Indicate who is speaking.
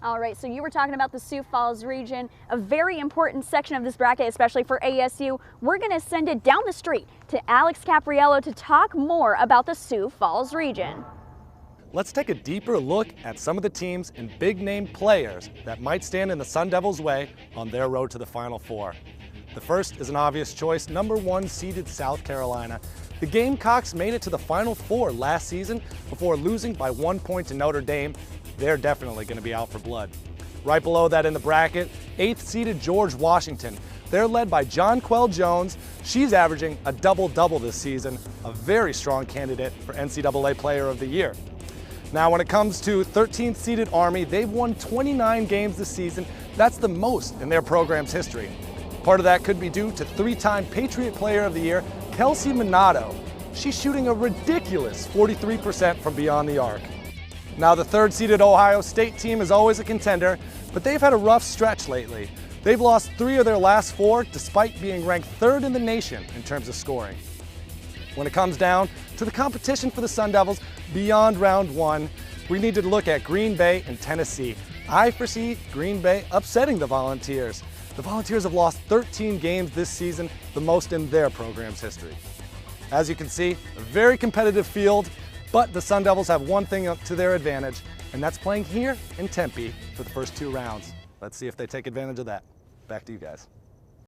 Speaker 1: All right, so you were talking about the Sioux Falls region, a very important section of this bracket, especially for ASU. We're going to send it down the street to Alex Capriello to talk more about the Sioux Falls region.
Speaker 2: Let's take a deeper look at some of the teams and big-name players that might stand in the Sun Devils' way on their road to the Final Four. The first is an obvious choice, number 1 seeded South Carolina. The Gamecocks made it to the Final Four last season before losing by 1 point to Notre Dame. They're definitely going to be out for blood. Right below that in the bracket, 8th seeded George Washington. They're led by Jonquel Jones. She's averaging a double-double this season, a very strong candidate for NCAA Player of the Year. Now, when it comes to 13th seeded Army, they've won 29 games this season. That's the most in their program's history. Part of that could be due to 3-time Patriot Player of the Year, Kelsey Minato. She's shooting a ridiculous 43% from beyond the arc. Now, the 3rd-seeded Ohio State team is always a contender, but they've had a rough stretch lately. They've lost 3 of their last 4, despite being ranked 3rd in the nation in terms of scoring. When it comes down to the competition for the Sun Devils beyond round 1, we need to look at Green Bay and Tennessee. I foresee Green Bay upsetting the Volunteers. The Volunteers have lost 13 games this season, the most in their program's history. As you can see, a very competitive field, but the Sun Devils have one thing up to their advantage, and that's playing here in Tempe for the first 2 rounds. Let's see if they take advantage of that. Back to you guys.